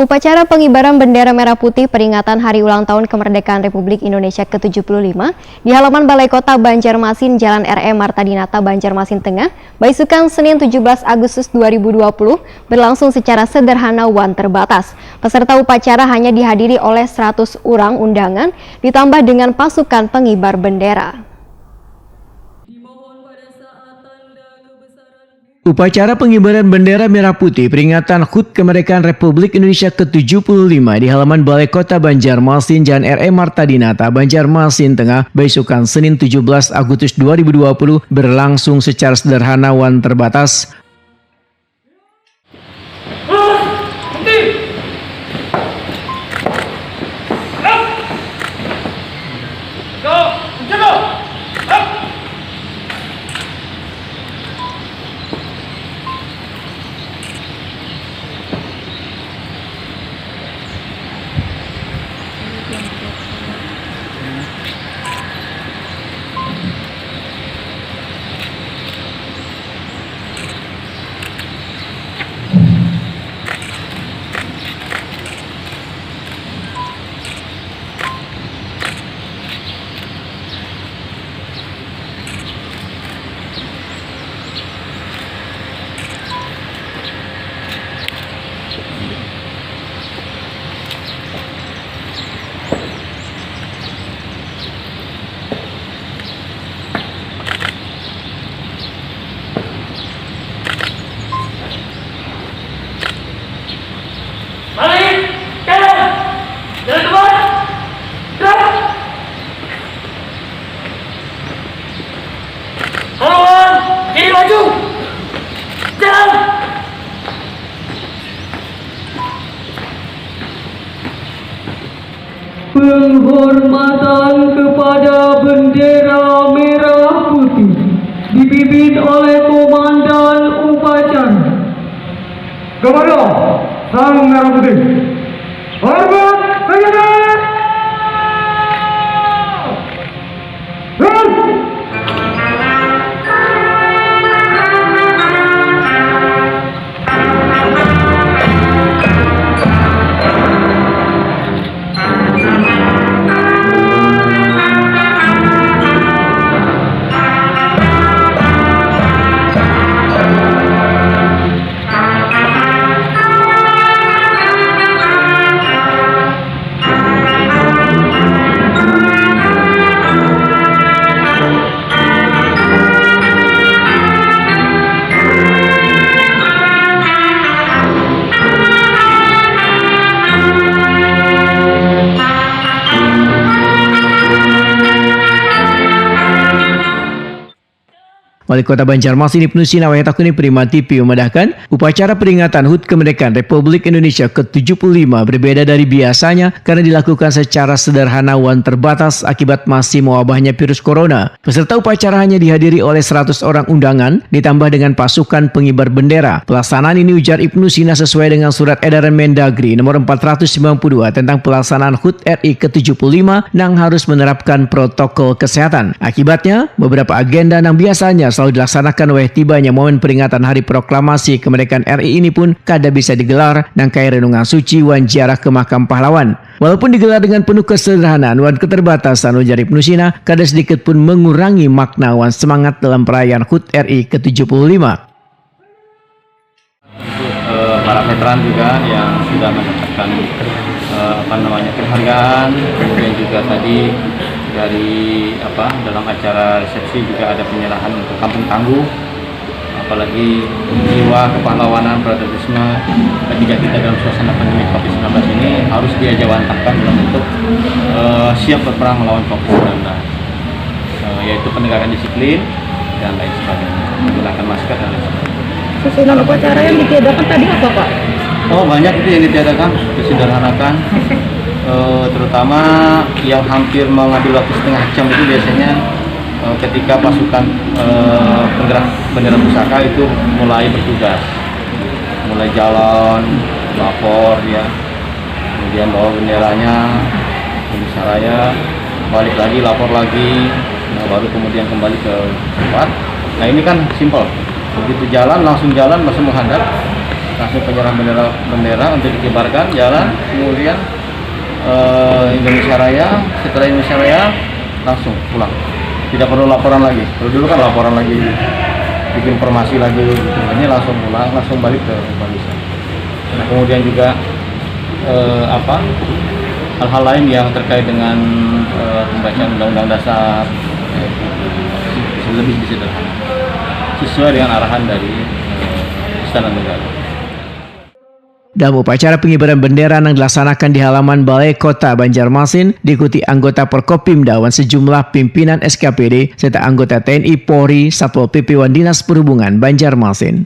Upacara pengibaran bendera merah putih peringatan Hari Ulang Tahun Kemerdekaan Republik Indonesia ke-75 di halaman Balai Kota Banjarmasin, Jalan R.E. Marta Dinata, Banjarmasin Tengah, Baisukan, Senin 17 Agustus 2020 berlangsung secara sederhana wan terbatas. Peserta upacara hanya dihadiri oleh 100 orang undangan, ditambah dengan pasukan pengibar bendera. Upacara pengibaran bendera merah putih peringatan HUT Kemerdekaan Republik Indonesia ke-75 di halaman Balai Kota Banjarmasin, Jalan R.E. Marta Dinata, Banjarmasin Tengah, Baisukan, Senin 17 Agustus 2020 berlangsung secara sederhana wan terbatas. Penghormatan kepada bendera merah putih dipimpin oleh Komandan Upacara kepada Sang Merah Putih. Hormat senjata! Wali Kota Banjarmasin Ibnu Sina Wahyutakuni Prima TV memedahkan upacara peringatan HUT Kemerdekaan Republik Indonesia ke-75 berbeda dari biasanya karena dilakukan secara sederhana wan terbatas akibat masih mewabahnya virus corona. Peserta upacara hanya dihadiri oleh 100 orang undangan ditambah dengan pasukan pengibar bendera. Pelaksanaan ini ujar Ibnu Sina sesuai dengan surat edaran Mendagri nomor 492 tentang pelaksanaan HUT RI ke-75 yang harus menerapkan protokol kesehatan. Akibatnya, beberapa agenda yang biasanya selalu dilaksanakan oleh tibanya momen peringatan Hari Proklamasi Kemerdekaan RI ini pun kada bisa digelar dan kaya renungan suci wan ziarah ke makam pahlawan. Walaupun digelar dengan penuh kesederhanaan wan keterbatasan, ujar Ibnu Sina, kada sedikit pun mengurangi makna wan semangat dalam perayaan HUT RI ke-75. Para veteran juga yang sudah mendapatkan penghargaan, kemudian juga tadi dari dalam acara resepsi juga ada penyerahan untuk Kampung Tangguh, apalagi jiwa kepahlawanan patriotisme ketika kita dalam suasana pandemi COVID-19 ini harus diajawantahkan dalam bentuk siap berperang melawan COVID-19, yaitu penegakan disiplin dan lain sebagainya, menggunakan masker dan lain sebagainya. Susunan upacara yang ditiadakan tadi apa, Pak? Oh, banyak itu yang ditiadakan, disederhanakan. Terutama yang hampir mengambil waktu setengah jam itu biasanya ketika pasukan penggerak bendera pusaka itu mulai bertugas, mulai jalan, lapor ya, kemudian bawa benderanya, saraya, balik lagi, lapor lagi, baru kemudian kembali ke tempat. Nah ini kan simpel, begitu jalan langsung jalan, langsung menghadap, langsung penyerahan bendera untuk dikibarkan, jalan, kemudian Indonesia Raya. Setelah Indonesia Raya langsung pulang, tidak perlu laporan lagi. Kalau dulu kan laporan lagi, bikin formasi lagi gitu. Ini langsung pulang, langsung balik ke barisan. Nah, kemudian juga hal-hal lain yang terkait dengan pembacaan Undang-Undang Dasar lebih disederhana sesuai dengan arahan dari Istana Negara. Dalam upacara pengibaran bendera yang dilaksanakan di halaman Balai Kota Banjarmasin, diikuti anggota Porkopimda dan sejumlah pimpinan SKPD serta anggota TNI, Polri, Satpol PP dan Dinas Perhubungan Banjarmasin.